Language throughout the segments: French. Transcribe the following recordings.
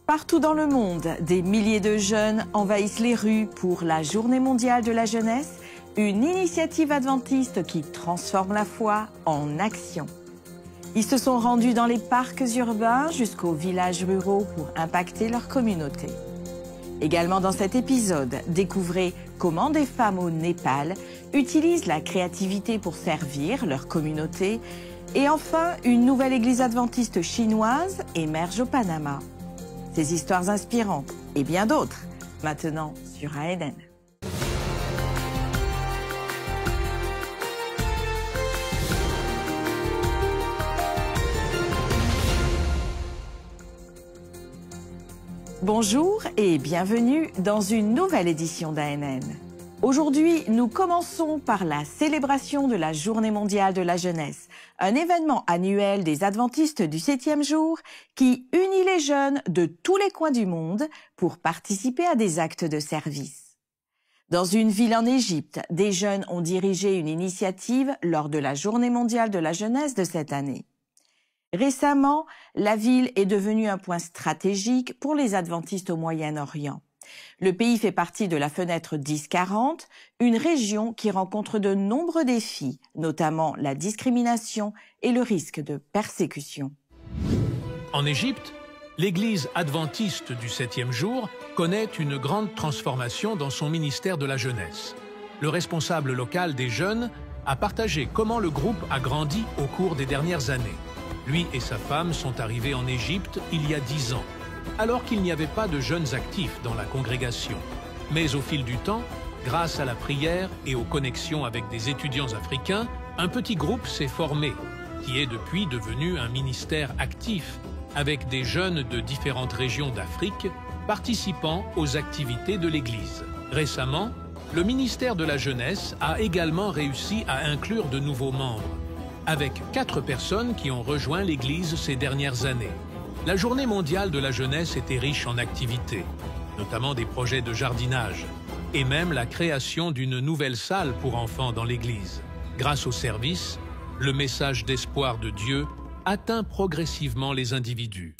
Partout dans le monde, des milliers de jeunes envahissent les rues pour la Journée mondiale de la jeunesse, une initiative adventiste qui transforme la foi en action. Ils se sont rendus dans les parcs urbains jusqu'aux villages ruraux pour impacter leur communauté. Également dans cet épisode, découvrez comment des femmes au Népal utilisent la créativité pour servir leur communauté. Et enfin, une nouvelle église adventiste chinoise émerge au Panama. Ces histoires inspirantes et bien d'autres, maintenant sur ANN. Bonjour et bienvenue dans une nouvelle édition d'ANN. Aujourd'hui, nous commençons par la célébration de la Journée mondiale de la jeunesse, un événement annuel des adventistes du 7e jour qui unit les jeunes de tous les coins du monde pour participer à des actes de service. Dans une ville en Égypte, des jeunes ont dirigé une initiative lors de la Journée mondiale de la jeunesse de cette année. Récemment, la ville est devenue un point stratégique pour les adventistes au Moyen-Orient. Le pays fait partie de la fenêtre 10-40, une région qui rencontre de nombreux défis, notamment la discrimination et le risque de persécution. En Égypte, l'Église adventiste du 7e jour connaît une grande transformation dans son ministère de la jeunesse. Le responsable local des jeunes a partagé comment le groupe a grandi au cours des dernières années. Lui et sa femme sont arrivés en Égypte il y a 10 ans. Alors qu'il n'y avait pas de jeunes actifs dans la congrégation. Mais au fil du temps, grâce à la prière et aux connexions avec des étudiants africains, un petit groupe s'est formé, qui est depuis devenu un ministère actif, avec des jeunes de différentes régions d'Afrique participant aux activités de l'Église. Récemment, le ministère de la jeunesse a également réussi à inclure de nouveaux membres, avec 4 personnes qui ont rejoint l'Église ces dernières années. La Journée mondiale de la jeunesse était riche en activités, notamment des projets de jardinage, et même la création d'une nouvelle salle pour enfants dans l'Église. Grâce au service, le message d'espoir de Dieu atteint progressivement les individus.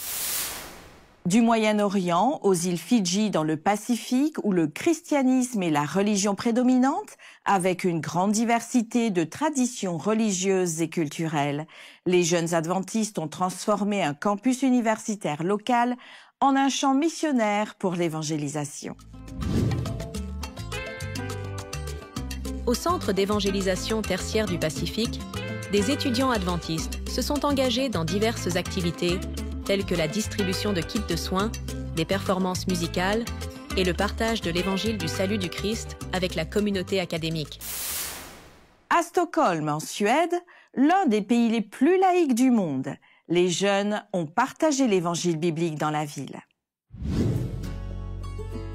Du Moyen-Orient aux îles Fidji dans le Pacifique, où le christianisme est la religion prédominante, avec une grande diversité de traditions religieuses et culturelles, les jeunes adventistes ont transformé un campus universitaire local en un champ missionnaire pour l'évangélisation. Au Centre d'évangélisation tertiaire du Pacifique, des étudiants adventistes se sont engagés dans diverses activités telles que la distribution de kits de soins, des performances musicales et le partage de l'évangile du salut du Christ avec la communauté académique. À Stockholm, en Suède, l'un des pays les plus laïques du monde, les jeunes ont partagé l'évangile biblique dans la ville.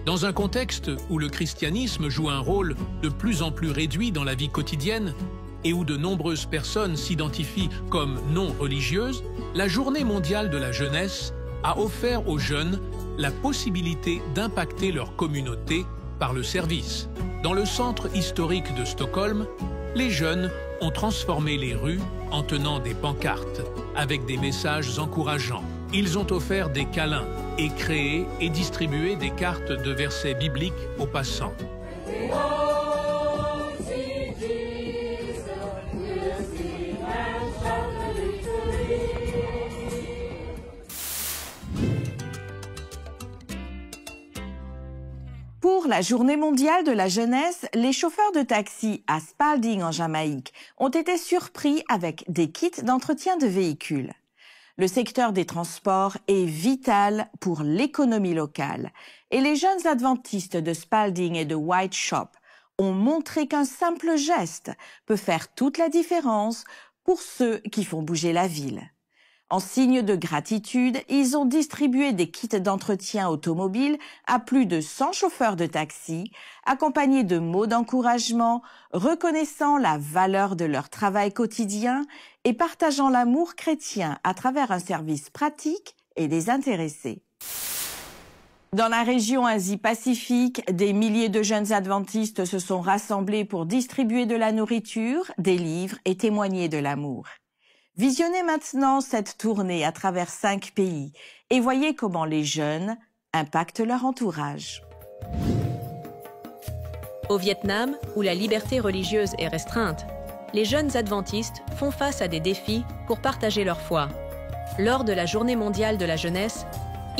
Dans un contexte où le christianisme joue un rôle de plus en plus réduit dans la vie quotidienne et où de nombreuses personnes s'identifient comme non religieuses, la Journée mondiale de la jeunesse a offert aux jeunes la possibilité d'impacter leur communauté par le service. Dans le centre historique de Stockholm, les jeunes ont transformé les rues en tenant des pancartes avec des messages encourageants. Ils ont offert des câlins et créé et distribué des cartes de versets bibliques aux passants. Pour la Journée mondiale de la jeunesse, les chauffeurs de taxi à Spalding en Jamaïque ont été surpris avec des kits d'entretien de véhicules. Le secteur des transports est vital pour l'économie locale et les jeunes adventistes de Spalding et de White Shop ont montré qu'un simple geste peut faire toute la différence pour ceux qui font bouger la ville. En signe de gratitude, ils ont distribué des kits d'entretien automobile à plus de 100 chauffeurs de taxi, accompagnés de mots d'encouragement, reconnaissant la valeur de leur travail quotidien et partageant l'amour chrétien à travers un service pratique et désintéressé. Dans la région Asie-Pacifique, des milliers de jeunes adventistes se sont rassemblés pour distribuer de la nourriture, des livres et témoigner de l'amour. Visionnez maintenant cette tournée à travers 5 pays et voyez comment les jeunes impactent leur entourage. Au Vietnam, où la liberté religieuse est restreinte, les jeunes adventistes font face à des défis pour partager leur foi. Lors de la Journée mondiale de la jeunesse,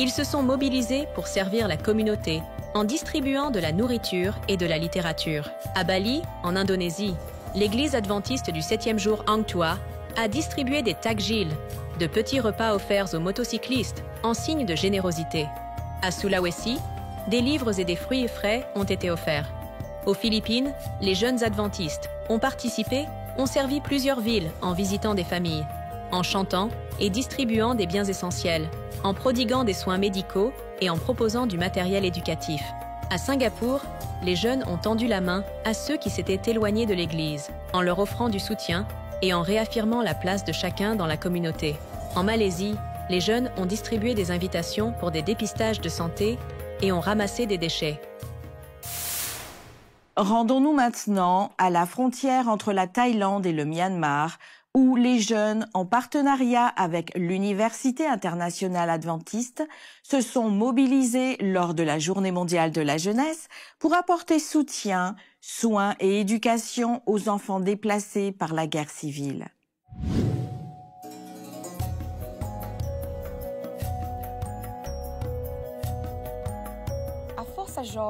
ils se sont mobilisés pour servir la communauté en distribuant de la nourriture et de la littérature. À Bali, en Indonésie, l'église adventiste du 7e jour Hang Tuah a distribué des takjil, de petits repas offerts aux motocyclistes en signe de générosité. À Sulawesi, des livres et des fruits frais ont été offerts. Aux Philippines, les jeunes adventistes ont servi plusieurs villes en visitant des familles, en chantant et distribuant des biens essentiels, en prodiguant des soins médicaux et en proposant du matériel éducatif. À Singapour, les jeunes ont tendu la main à ceux qui s'étaient éloignés de l'Église, en leur offrant du soutien et en réaffirmant la place de chacun dans la communauté. En Malaisie, les jeunes ont distribué des invitations pour des dépistages de santé et ont ramassé des déchets. Rendons-nous maintenant à la frontière entre la Thaïlande et le Myanmar, où les jeunes, en partenariat avec l'Université internationale adventiste, se sont mobilisés lors de la Journée mondiale de la jeunesse pour apporter soutien, soins et éducation aux enfants déplacés par la guerre civile.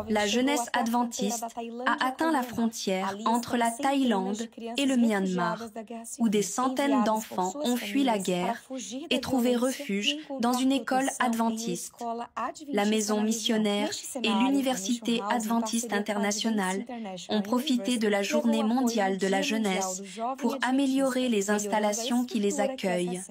La jeunesse adventiste a atteint la frontière entre la Thaïlande et le Myanmar, où des centaines d'enfants ont fui la guerre et trouvé refuge dans une école adventiste. La maison missionnaire et l'Université adventiste internationale ont profité de la Journée mondiale de la jeunesse pour améliorer les installations qui les accueillent.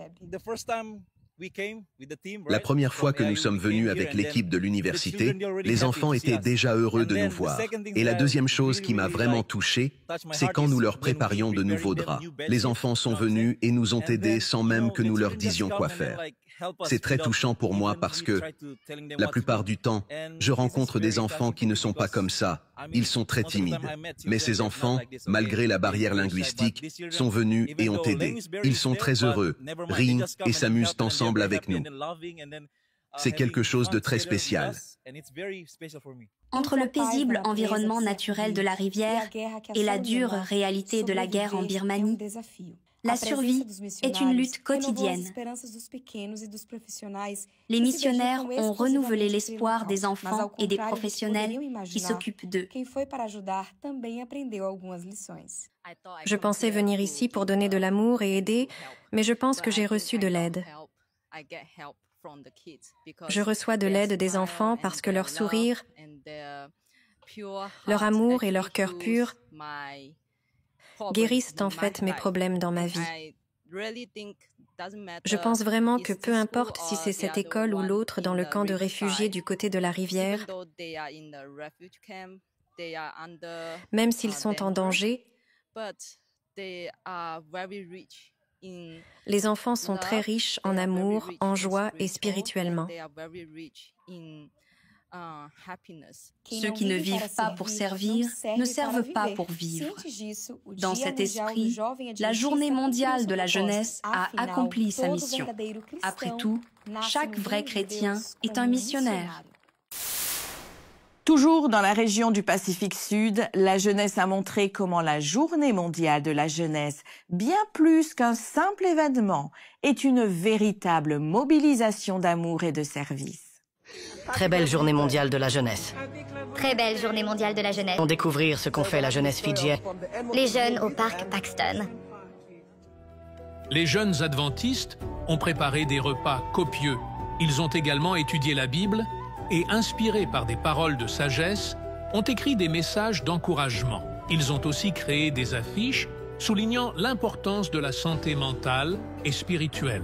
La première fois que nous sommes venus avec l'équipe de l'université, les enfants étaient déjà heureux de nous voir. Et la deuxième chose qui m'a vraiment touché, c'est quand nous leur préparions de nouveaux draps. Les enfants sont venus et nous ont aidés sans même que nous leur disions quoi faire. C'est très touchant pour moi parce que, la plupart du temps, je rencontre des enfants qui ne sont pas comme ça. Ils sont très timides. Mais ces enfants, malgré la barrière linguistique, sont venus et ont aidé. Ils sont très heureux, rient et s'amusent ensemble avec nous. C'est quelque chose de très spécial. Entre le paisible environnement naturel de la rivière et la dure réalité de la guerre en Birmanie, la survie est une lutte quotidienne. Les missionnaires ont renouvelé l'espoir des enfants et des professionnels qui s'occupent d'eux. Je pensais venir ici pour donner de l'amour et aider, mais je pense que j'ai reçu de l'aide. Je reçois de l'aide des enfants parce que leur sourire, leur amour et leur cœur pur guérissent en fait mes problèmes dans ma vie. Je pense vraiment que peu importe si c'est cette école ou l'autre dans le camp de réfugiés du côté de la rivière, même s'ils sont en danger, les enfants sont très riches en amour, en joie et spirituellement. Ceux qui ne vivent pas pour servir ne servent pas pour vivre. Dans cet esprit, la Journée mondiale de la jeunesse a accompli sa mission. Après tout, chaque vrai chrétien est un missionnaire. Toujours dans la région du Pacifique Sud, la jeunesse a montré comment la Journée mondiale de la jeunesse, bien plus qu'un simple événement, est une véritable mobilisation d'amour et de service. Très belle journée mondiale de la jeunesse. Très belle journée mondiale de la jeunesse. On découvrir ce qu'ont fait la jeunesse fidjienne. Les jeunes au parc Paxton. Les jeunes adventistes ont préparé des repas copieux. Ils ont également étudié la Bible et, inspirés par des paroles de sagesse, ont écrit des messages d'encouragement. Ils ont aussi créé des affiches soulignant l'importance de la santé mentale et spirituelle.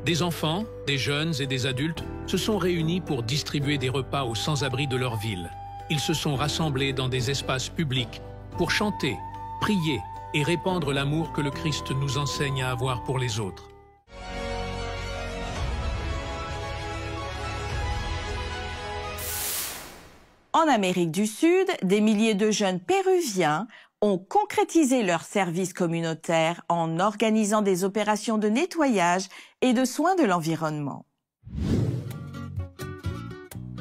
Des enfants, des jeunes et des adultes se sont réunis pour distribuer des repas aux sans-abri de leur ville. Ils se sont rassemblés dans des espaces publics pour chanter, prier et répandre l'amour que le Christ nous enseigne à avoir pour les autres. En Amérique du Sud, des milliers de jeunes péruviens ont concrétisé leur service communautaire en organisant des opérations de nettoyage et de soins de l'environnement.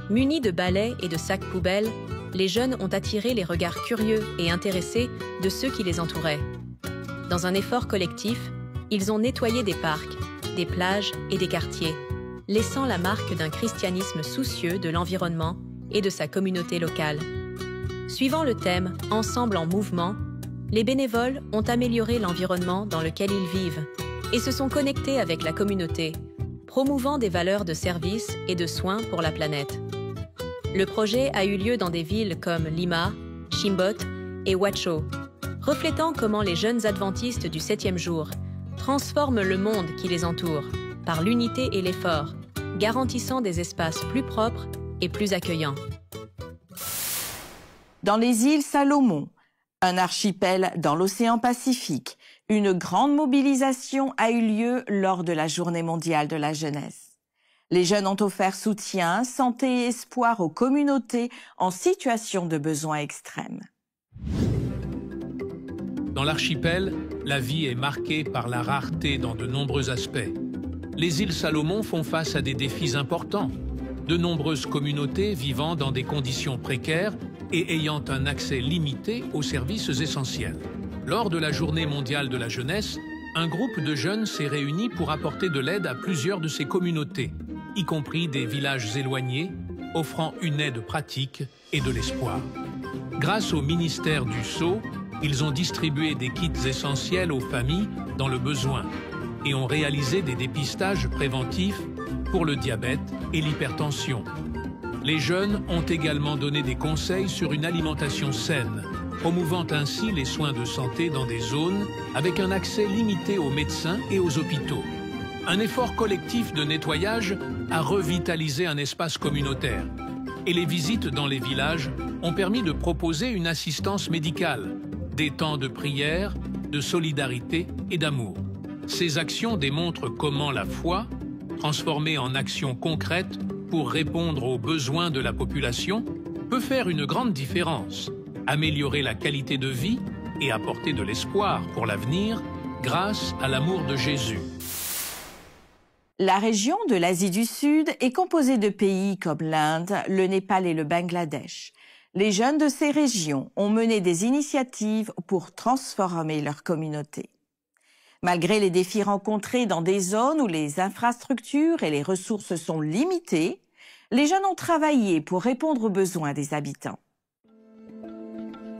Munis de balais et de sacs poubelles, les jeunes ont attiré les regards curieux et intéressés de ceux qui les entouraient. Dans un effort collectif, ils ont nettoyé des parcs, des plages et des quartiers, laissant la marque d'un christianisme soucieux de l'environnement et de sa communauté locale. Suivant le thème « Ensemble en mouvement », les bénévoles ont amélioré l'environnement dans lequel ils vivent et se sont connectés avec la communauté, promouvant des valeurs de service et de soins pour la planète. Le projet a eu lieu dans des villes comme Lima, Chimbote et Huacho, reflétant comment les jeunes adventistes du 7e jour transforment le monde qui les entoure par l'unité et l'effort, garantissant des espaces plus propres et plus accueillants. Dans les îles Salomon, un archipel dans l'océan Pacifique, une grande mobilisation a eu lieu lors de la Journée mondiale de la jeunesse. Les jeunes ont offert soutien, santé et espoir aux communautés en situation de besoin extrême. Dans l'archipel, la vie est marquée par la rareté dans de nombreux aspects. Les îles Salomon font face à des défis importants. De nombreuses communautés vivant dans des conditions précaires et ayant un accès limité aux services essentiels. Lors de la Journée mondiale de la jeunesse, un groupe de jeunes s'est réuni pour apporter de l'aide à plusieurs de ces communautés, y compris des villages éloignés, offrant une aide pratique et de l'espoir. Grâce au ministère du Sceau, ils ont distribué des kits essentiels aux familles dans le besoin et ont réalisé des dépistages préventifs pour le diabète et l'hypertension. Les jeunes ont également donné des conseils sur une alimentation saine, promouvant ainsi les soins de santé dans des zones avec un accès limité aux médecins et aux hôpitaux. Un effort collectif de nettoyage a revitalisé un espace communautaire et les visites dans les villages ont permis de proposer une assistance médicale, des temps de prière, de solidarité et d'amour. Ces actions démontrent comment la foi, transformée en action concrète pour répondre aux besoins de la population, peut faire une grande différence, améliorer la qualité de vie et apporter de l'espoir pour l'avenir grâce à l'amour de Jésus. La région de l'Asie du Sud est composée de pays comme l'Inde, le Népal et le Bangladesh. Les jeunes de ces régions ont mené des initiatives pour transformer leur communauté. Malgré les défis rencontrés dans des zones où les infrastructures et les ressources sont limitées, les jeunes ont travaillé pour répondre aux besoins des habitants.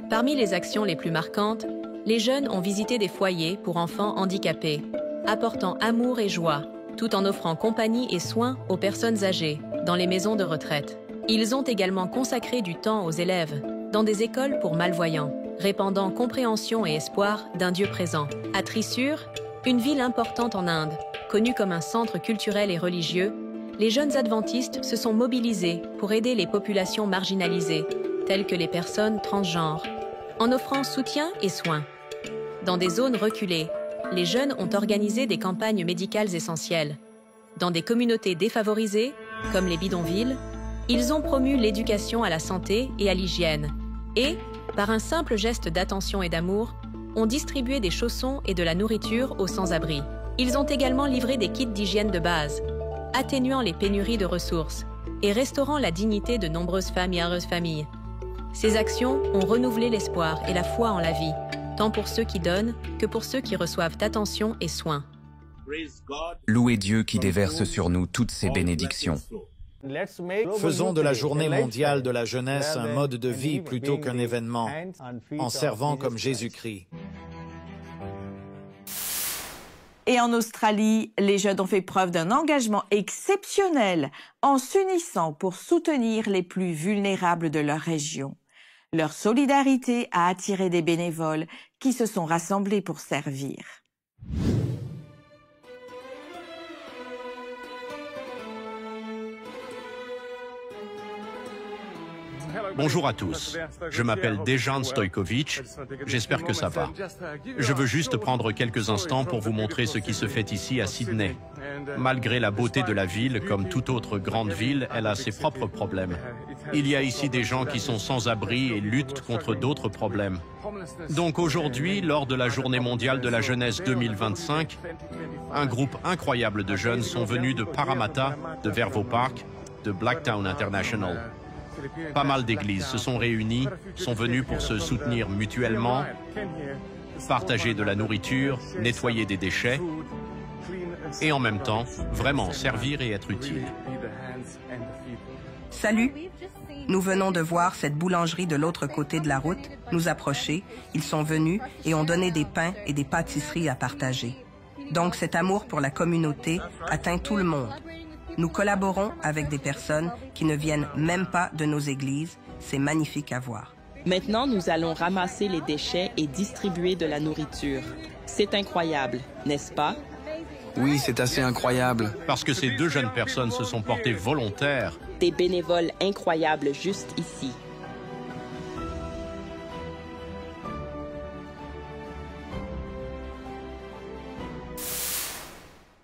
Parmi les actions les plus marquantes, les jeunes ont visité des foyers pour enfants handicapés, apportant amour et joie, tout en offrant compagnie et soins aux personnes âgées dans les maisons de retraite. Ils ont également consacré du temps aux élèves dans des écoles pour malvoyants, répandant compréhension et espoir d'un Dieu présent. À Thrissur, une ville importante en Inde, connue comme un centre culturel et religieux, les jeunes adventistes se sont mobilisés pour aider les populations marginalisées, telles que les personnes transgenres, en offrant soutien et soins. Dans des zones reculées, les jeunes ont organisé des campagnes médicales essentielles. Dans des communautés défavorisées, comme les bidonvilles, ils ont promu l'éducation à la santé et à l'hygiène et, par un simple geste d'attention et d'amour, ont distribué des chaussons et de la nourriture aux sans-abri. Ils ont également livré des kits d'hygiène de base, atténuant les pénuries de ressources et restaurant la dignité de nombreuses femmes et heureuses familles. Ces actions ont renouvelé l'espoir et la foi en la vie, tant pour ceux qui donnent que pour ceux qui reçoivent attention et soins. Louez Dieu qui déverse sur nous toutes ses bénédictions. Faisons de la Journée mondiale de la jeunesse un mode de vie plutôt qu'un événement, en servant comme Jésus-Christ. Et en Australie, les jeunes ont fait preuve d'un engagement exceptionnel en s'unissant pour soutenir les plus vulnérables de leur région. Leur solidarité a attiré des bénévoles qui se sont rassemblés pour servir. Bonjour à tous, je m'appelle Dejan Stojkovic, j'espère que ça va. Je veux juste prendre quelques instants pour vous montrer ce qui se fait ici à Sydney. Malgré la beauté de la ville, comme toute autre grande ville, elle a ses propres problèmes. Il y a ici des gens qui sont sans abri et luttent contre d'autres problèmes. Donc aujourd'hui, lors de la Journée mondiale de la jeunesse 2025, un groupe incroyable de jeunes sont venus de Parramatta, de Vervo Park, de Blacktown International. Pas mal d'églises se sont réunies, sont venues pour se soutenir mutuellement, partager de la nourriture, nettoyer des déchets et en même temps, vraiment servir et être utile. Salut! Nous venons de voir cette boulangerie de l'autre côté de la route nous approcher. Ils sont venus et ont donné des pains et des pâtisseries à partager. Donc cet amour pour la communauté atteint tout le monde. Nous collaborons avec des personnes qui ne viennent même pas de nos églises. C'est magnifique à voir. Maintenant, nous allons ramasser les déchets et distribuer de la nourriture. C'est incroyable, n'est-ce pas? Oui, c'est assez incroyable. Parce que ces deux jeunes personnes se sont portées volontaires. Des bénévoles incroyables juste ici.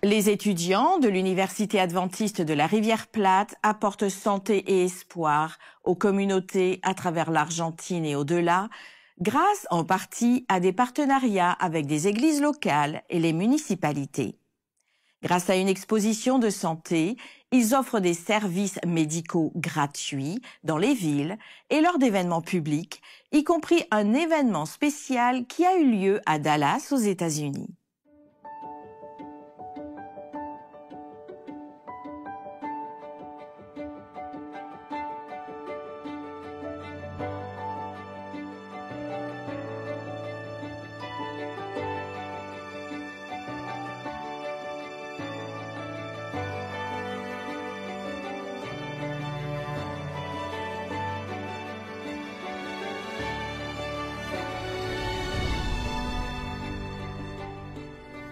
Les étudiants de l'Université adventiste de la Rivière-Plate apportent santé et espoir aux communautés à travers l'Argentine et au-delà, grâce en partie à des partenariats avec des églises locales et les municipalités. Grâce à une exposition de santé, ils offrent des services médicaux gratuits dans les villes et lors d'événements publics, y compris un événement spécial qui a eu lieu à Dallas aux États-Unis.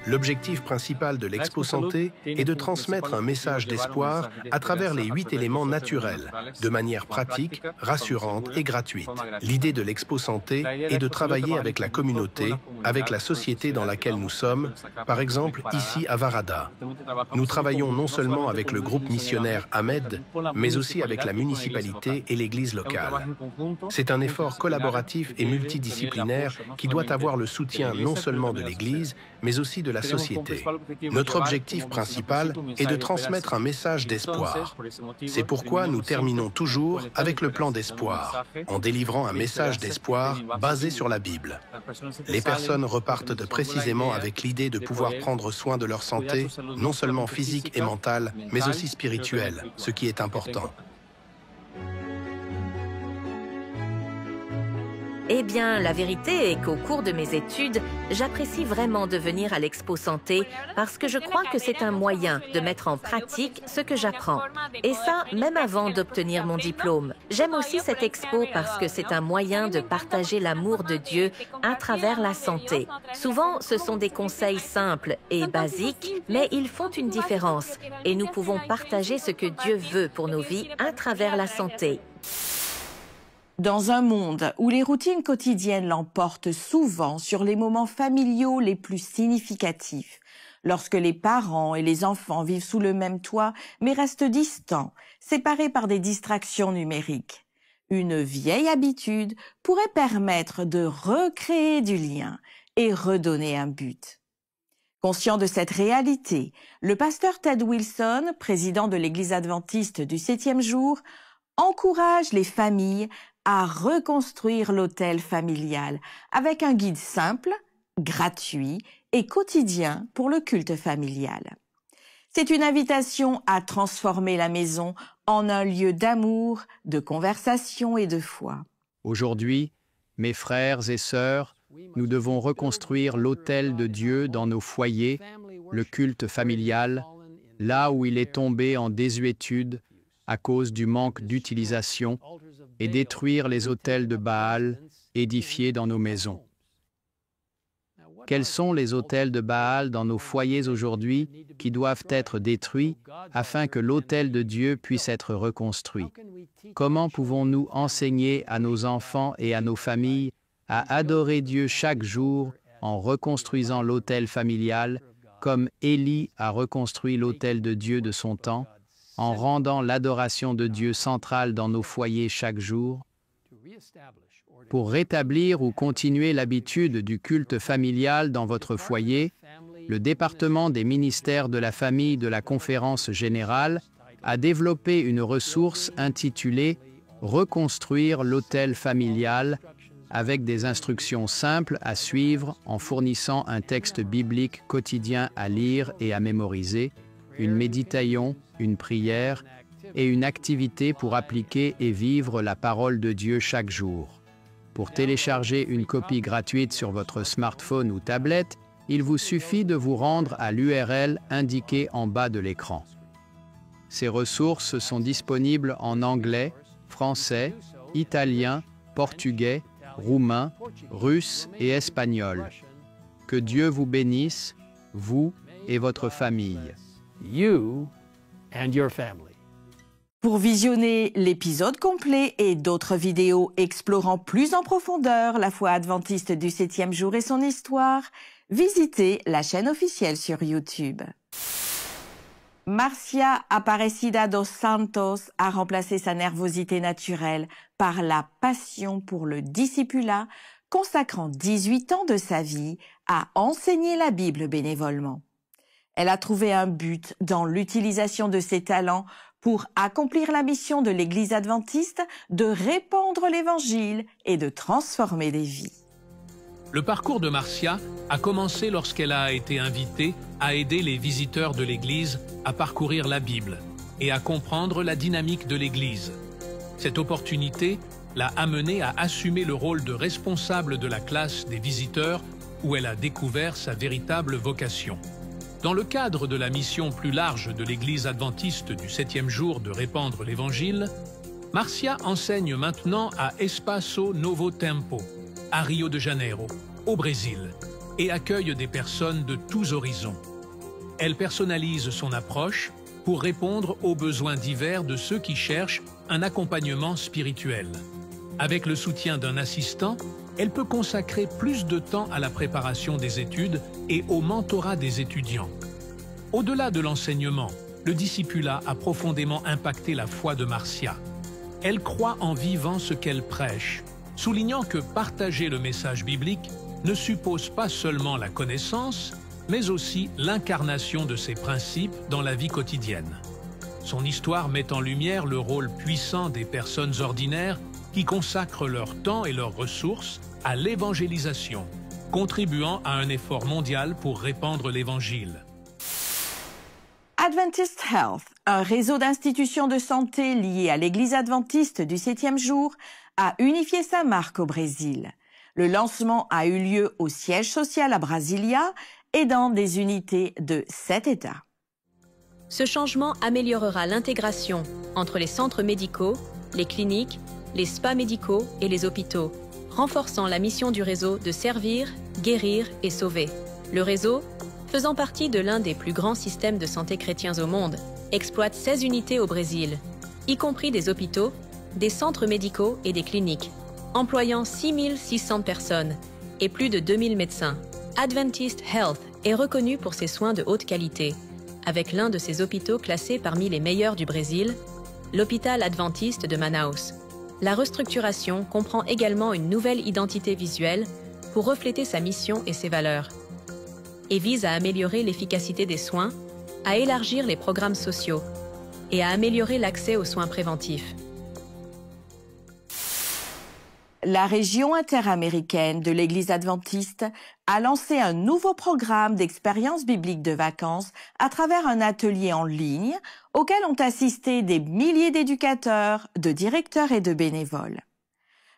L'objectif principal de l'Expo Santé est de transmettre un message d'espoir à travers les 8 éléments naturels, de manière pratique, rassurante et gratuite. L'idée de l'Expo Santé est de travailler avec la communauté, avec la société dans laquelle nous sommes, par exemple ici à Varada. Nous travaillons non seulement avec le groupe missionnaire Ahmed, mais aussi avec la municipalité et l'église locale. C'est un effort collaboratif et multidisciplinaire qui doit avoir le soutien non seulement de l'église, mais aussi de la société. Notre objectif principal est de transmettre un message d'espoir. C'est pourquoi nous terminons toujours avec le plan d'espoir, en délivrant un message d'espoir basé sur la Bible. Les personnes repartent précisément avec l'idée de pouvoir prendre soin de leur santé, non seulement physique et mentale, mais aussi spirituelle, ce qui est important. Eh bien, la vérité est qu'au cours de mes études, j'apprécie vraiment de venir à l'Expo Santé parce que je crois que c'est un moyen de mettre en pratique ce que j'apprends. Et ça, même avant d'obtenir mon diplôme. J'aime aussi cette expo parce que c'est un moyen de partager l'amour de Dieu à travers la santé. Souvent, ce sont des conseils simples et basiques, mais ils font une différence et nous pouvons partager ce que Dieu veut pour nos vies à travers la santé. Dans un monde où les routines quotidiennes l'emportent souvent sur les moments familiaux les plus significatifs, lorsque les parents et les enfants vivent sous le même toit mais restent distants, séparés par des distractions numériques, une vieille habitude pourrait permettre de recréer du lien et redonner un but. Conscient de cette réalité, le pasteur Ted Wilson, président de l'Église adventiste du 7e jour, encourage les familles à reconstruire l'hôtel familial avec un guide simple, gratuit et quotidien pour le culte familial. C'est une invitation à transformer la maison en un lieu d'amour, de conversation et de foi. Aujourd'hui, mes frères et sœurs, nous devons reconstruire l'autel de Dieu dans nos foyers, le culte familial, là où il est tombé en désuétude à cause du manque d'utilisation, et détruire les autels de Baal édifiés dans nos maisons. Quels sont les autels de Baal dans nos foyers aujourd'hui qui doivent être détruits afin que l'autel de Dieu puisse être reconstruit? Comment pouvons-nous enseigner à nos enfants et à nos familles à adorer Dieu chaque jour en reconstruisant l'autel familial, comme Élie a reconstruit l'autel de Dieu de son temps, en rendant l'adoration de Dieu centrale dans nos foyers chaque jour? Pour rétablir ou continuer l'habitude du culte familial dans votre foyer, le département des ministères de la famille de la Conférence générale a développé une ressource intitulée « Reconstruire l'autel familial » avec des instructions simples à suivre en fournissant un texte biblique quotidien à lire et à mémoriser, une méditation, une prière et une activité pour appliquer et vivre la parole de Dieu chaque jour. Pour télécharger une copie gratuite sur votre smartphone ou tablette, il vous suffit de vous rendre à l'URL indiquée en bas de l'écran. Ces ressources sont disponibles en anglais, français, italien, portugais, roumain, russe et espagnol. Que Dieu vous bénisse, vous et votre famille. You and your family. Pour visionner l'épisode complet et d'autres vidéos explorant plus en profondeur la foi adventiste du 7e jour et son histoire, visitez la chaîne officielle sur YouTube. Marcia Aparecida dos Santos a remplacé sa nervosité naturelle par la passion pour le discipulat, consacrant 18 ans de sa vie à enseigner la Bible bénévolement. Elle a trouvé un but dans l'utilisation de ses talents pour accomplir la mission de l'Église adventiste de répandre l'Évangile et de transformer des vies. Le parcours de Marcia a commencé lorsqu'elle a été invitée à aider les visiteurs de l'Église à parcourir la Bible et à comprendre la dynamique de l'Église. Cette opportunité l'a amenée à assumer le rôle de responsable de la classe des visiteurs où elle a découvert sa véritable vocation. Dans le cadre de la mission plus large de l'Église adventiste du 7e jour de répandre l'Évangile, Marcia enseigne maintenant à Espaço Novo Tempo, à Rio de Janeiro, au Brésil, et accueille des personnes de tous horizons. Elle personnalise son approche pour répondre aux besoins divers de ceux qui cherchent un accompagnement spirituel. Avec le soutien d'un assistant, elle peut consacrer plus de temps à la préparation des études et au mentorat des étudiants. Au-delà de l'enseignement, le discipulat a profondément impacté la foi de Marcia. Elle croit en vivant ce qu'elle prêche, soulignant que partager le message biblique ne suppose pas seulement la connaissance, mais aussi l'incarnation de ses principes dans la vie quotidienne. Son histoire met en lumière le rôle puissant des personnes ordinaires qui consacrent leur temps et leurs ressources à l'évangélisation, contribuant à un effort mondial pour répandre l'Évangile. Adventist Health, un réseau d'institutions de santé liées à l'Église adventiste du 7e jour, a unifié sa marque au Brésil. Le lancement a eu lieu au siège social à Brasilia et dans des unités de 7 États. Ce changement améliorera l'intégration entre les centres médicaux, les cliniques, les spas médicaux et les hôpitaux, renforçant la mission du réseau de servir, guérir et sauver. Le réseau, faisant partie de l'un des plus grands systèmes de santé chrétiens au monde, exploite 16 unités au Brésil, y compris des hôpitaux, des centres médicaux et des cliniques, employant 6600 personnes et plus de 2000 médecins. Adventist Health est reconnu pour ses soins de haute qualité, avec l'un de ses hôpitaux classés parmi les meilleurs du Brésil, l'hôpital adventiste de Manaus. La restructuration comprend également une nouvelle identité visuelle pour refléter sa mission et ses valeurs, et vise à améliorer l'efficacité des soins, à élargir les programmes sociaux et à améliorer l'accès aux soins préventifs. La région interaméricaine de l'Église adventiste a lancé un nouveau programme d'expérience biblique de vacances à travers un atelier en ligne auquel ont assisté des milliers d'éducateurs, de directeurs et de bénévoles.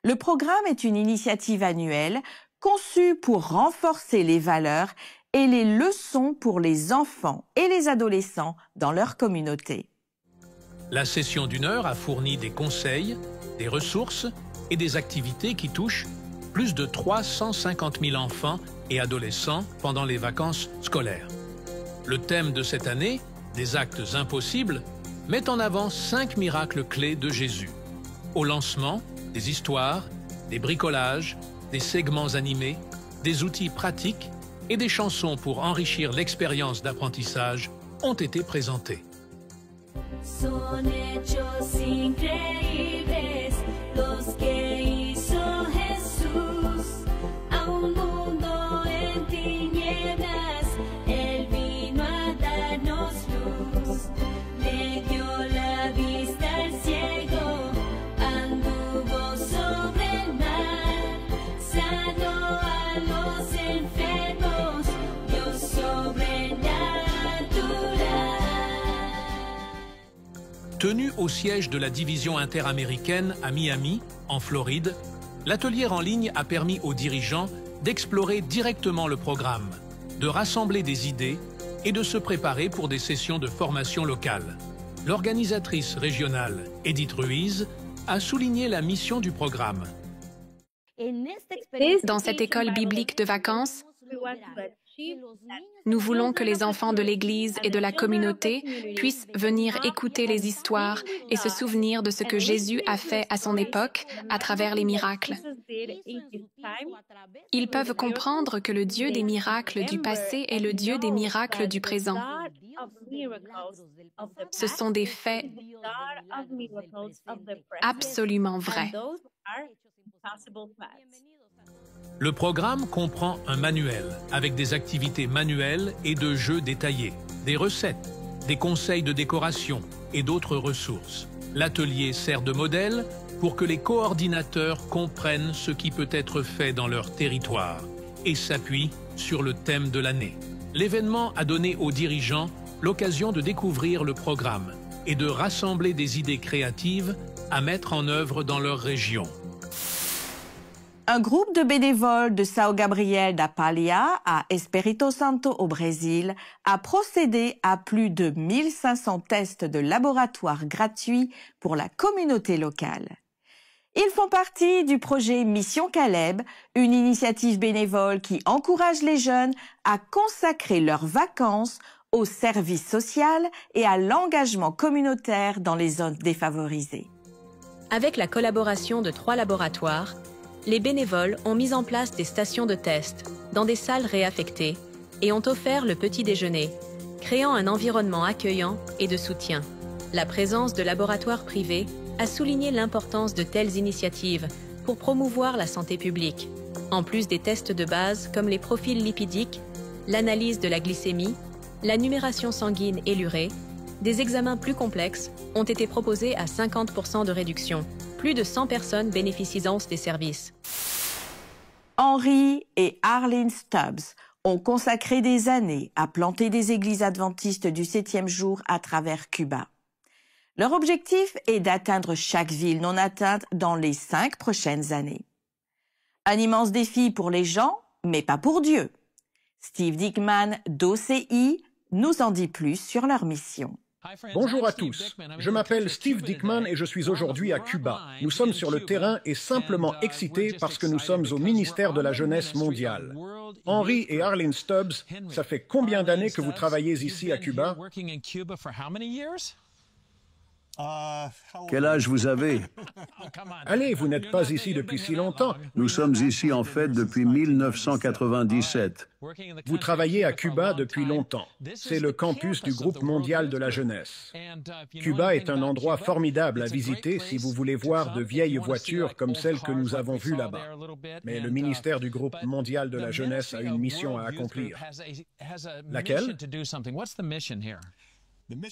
Le programme est une initiative annuelle conçue pour renforcer les valeurs et les leçons pour les enfants et les adolescents dans leur communauté. La session d'1 heure a fourni des conseils, des ressources et des activités qui touchent plus de 350 000 enfants et adolescents pendant les vacances scolaires. Le thème de cette année, des actes impossibles, met en avant 5 miracles clés de Jésus. Au lancement, des histoires, des bricolages, des segments animés, des outils pratiques et des chansons pour enrichir l'expérience d'apprentissage ont été présentés. Son hechos increíbles los que hizo Jesús a un mundo en tinieblas, él vino a darnos luz, le dio la vista al ciego, anduvo sobre el mar, sanó a los enfermos, Dios sobrenatural. Tenu au siège de la division interaméricaine à Miami, en Floride, l'atelier en ligne a permis aux dirigeants d'explorer directement le programme, de rassembler des idées et de se préparer pour des sessions de formation locale. L'organisatrice régionale, Edith Ruiz, a souligné la mission du programme. Dans cette école biblique de vacances, nous voulons que les enfants de l'Église et de la communauté puissent venir écouter les histoires et se souvenir de ce que Jésus a fait à son époque à travers les miracles. Ils peuvent comprendre que le Dieu des miracles du passé est le Dieu des miracles du présent. Ce sont des faits absolument vrais. Le programme comprend un manuel avec des activités manuelles et de jeux détaillés, des recettes, des conseils de décoration et d'autres ressources. L'atelier sert de modèle pour que les coordinateurs comprennent ce qui peut être fait dans leur territoire et s'appuie sur le thème de l'année. L'événement a donné aux dirigeants l'occasion de découvrir le programme et de rassembler des idées créatives à mettre en œuvre dans leur région. Un groupe de bénévoles de São Gabriel da Palha à Espírito Santo au Brésil a procédé à plus de 1500 tests de laboratoire gratuits pour la communauté locale. Ils font partie du projet Mission Caleb, une initiative bénévole qui encourage les jeunes à consacrer leurs vacances au service social et à l'engagement communautaire dans les zones défavorisées. Avec la collaboration de 3 laboratoires, les bénévoles ont mis en place des stations de test dans des salles réaffectées et ont offert le petit déjeuner, créant un environnement accueillant et de soutien. La présence de laboratoires privés a souligné l'importance de telles initiatives pour promouvoir la santé publique. En plus des tests de base comme les profils lipidiques, l'analyse de la glycémie, la numération sanguine et l'urée, des examens plus complexes ont été proposés à 50% de réduction. Plus de 100 personnes bénéficient des services. Henry et Arlene Stubbs ont consacré des années à planter des églises adventistes du 7e jour à travers Cuba. Leur objectif est d'atteindre chaque ville non atteinte dans les 5 prochaines années. Un immense défi pour les gens, mais pas pour Dieu. Steve Dickman d'OCI nous en dit plus sur leur mission. Bonjour à tous, je m'appelle Steve Dickman et je suis aujourd'hui à Cuba. Nous sommes sur le terrain et simplement excités parce que nous sommes au ministère de la Jeunesse mondiale. Henry et Arlene Stubbs, ça fait combien d'années que vous travaillez ici à Cuba? Quel âge vous avez? Allez, vous n'êtes pas ici depuis si longtemps. Nous sommes ici en fait depuis 1997. Vous travaillez à Cuba depuis longtemps. C'est le campus du groupe mondial de la jeunesse. Cuba est un endroit formidable à visiter si vous voulez voir de vieilles voitures comme celles que nous avons vues là-bas. Mais le ministère du groupe mondial de la jeunesse a une mission à accomplir. Laquelle?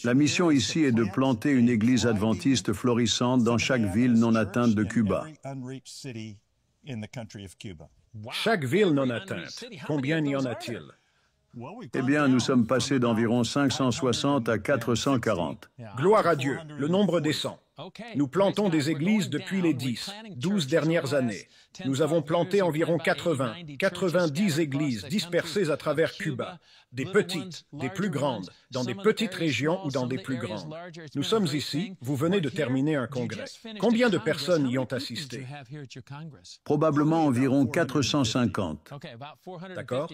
La mission ici est de planter une église adventiste florissante dans chaque ville non atteinte de Cuba. Chaque ville non atteinte, combien y en a-t-il? Eh bien, nous sommes passés d'environ 560 à 440. Gloire à Dieu, le nombre descend. Nous plantons des églises depuis les 12 dernières années. Nous avons planté environ 90 églises dispersées à travers Cuba, des petites, des plus grandes, dans des petites régions ou dans des plus grandes. Nous sommes ici, vous venez de terminer un congrès. Combien de personnes y ont assisté? Probablement environ 450. D'accord.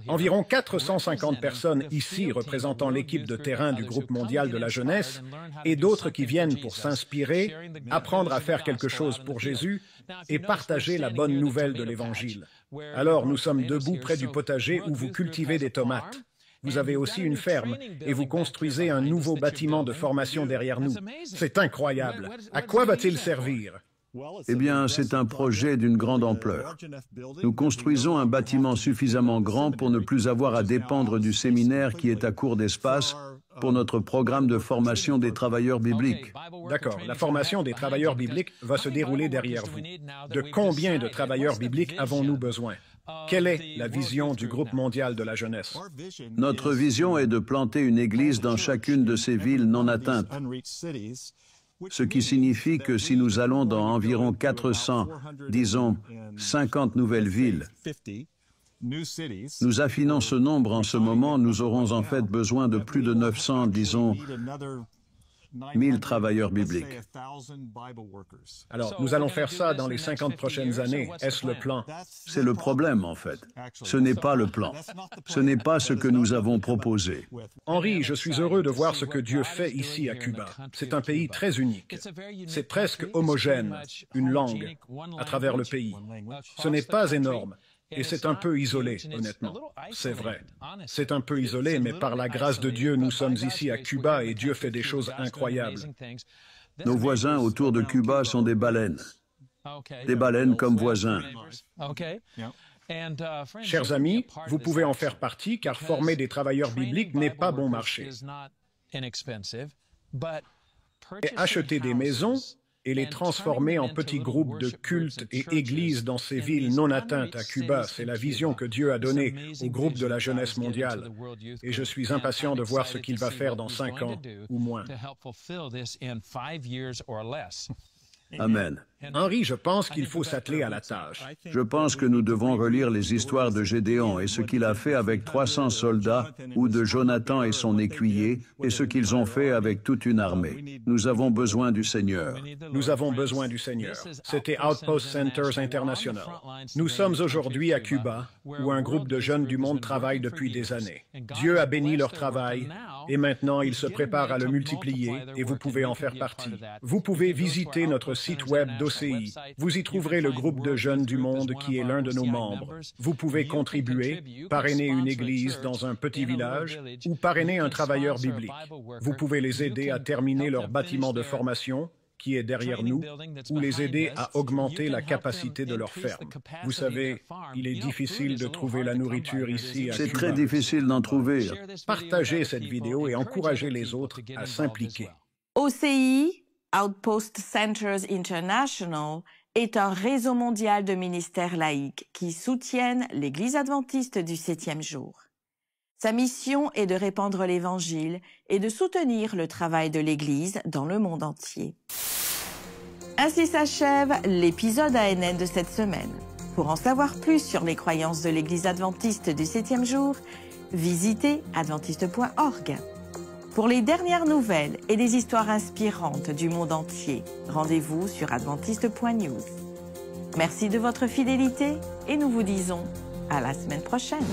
Environ 450 personnes ici représentant l'équipe de terrain du groupe mondial de la jeunesse et d'autres qui viennent pour s'inspirer, apprendre à faire quelque chose pour Jésus et partager la bonne nouvelle de l'Évangile. Alors, nous sommes debout près du potager où vous cultivez des tomates. Vous avez aussi une ferme et vous construisez un nouveau bâtiment de formation derrière nous. C'est incroyable. À quoi va-t-il servir? Eh bien, c'est un projet d'une grande ampleur. Nous construisons un bâtiment suffisamment grand pour ne plus avoir à dépendre du séminaire qui est à court d'espace pour notre programme de formation des travailleurs bibliques. D'accord. La formation des travailleurs bibliques va se dérouler derrière vous. De combien de travailleurs bibliques avons-nous besoin? Quelle est la vision du groupe mondial de la jeunesse? Notre vision est de planter une église dans chacune de ces villes non atteintes. Ce qui signifie que si nous allons dans environ 400, disons 50 nouvelles villes, nous affinons ce nombre en ce moment, nous aurons en fait besoin de plus de 900, disons, 1000 travailleurs bibliques. Alors, nous allons faire ça dans les 50 prochaines années. Est-ce le plan? C'est le problème, en fait. Ce n'est pas le plan. Ce n'est pas ce que nous avons proposé. Henri, je suis heureux de voir ce que Dieu fait ici à Cuba. C'est un pays très unique. C'est presque homogène, une langue, à travers le pays. Ce n'est pas énorme. Et c'est un peu isolé, honnêtement. C'est vrai. C'est un peu isolé, mais par la grâce de Dieu, nous sommes ici à Cuba et Dieu fait des choses incroyables. Nos voisins autour de Cuba sont des baleines. Des baleines comme voisins. Chers amis, vous pouvez en faire partie car former des travailleurs bibliques n'est pas bon marché. Et acheter des maisons et les transformer en petits groupes de culte et églises dans ces villes non atteintes à Cuba, c'est la vision que Dieu a donnée au groupe de la jeunesse mondiale. Et je suis impatient de voir ce qu'il va faire dans 5 ans ou moins. Amen. Henri, je pense qu'il faut s'atteler à la tâche. Je pense que nous devons relire les histoires de Gédéon et ce qu'il a fait avec 300 soldats ou de Jonathan et son écuyer et ce qu'ils ont fait avec toute une armée. Nous avons besoin du Seigneur. Nous avons besoin du Seigneur. C'était Outpost Centers International. Nous sommes aujourd'hui à Cuba, où un groupe de jeunes du monde travaille depuis des années. Dieu a béni leur travail et maintenant ils se préparent à le multiplier et vous pouvez en faire partie. Vous pouvez visiter notre site web d'OCI. Vous y trouverez le groupe de jeunes du monde qui est l'un de nos membres. Vous pouvez contribuer, parrainer une église dans un petit village ou parrainer un travailleur biblique. Vous pouvez les aider à terminer leur bâtiment de formation qui est derrière nous, ou les aider à augmenter la capacité de leur ferme. Vous savez, il est difficile de trouver la nourriture ici à Cuba. C'est très difficile d'en trouver. Partagez cette vidéo et encouragez les autres à s'impliquer. OCI, Outpost Centers International, est un réseau mondial de ministères laïques qui soutiennent l'Église adventiste du 7e jour. Sa mission est de répandre l'Évangile et de soutenir le travail de l'Église dans le monde entier. Ainsi s'achève l'épisode ANN de cette semaine. Pour en savoir plus sur les croyances de l'Église adventiste du 7e jour, visitez adventiste.org. Pour les dernières nouvelles et des histoires inspirantes du monde entier, rendez-vous sur adventiste.news. Merci de votre fidélité et nous vous disons à la semaine prochaine.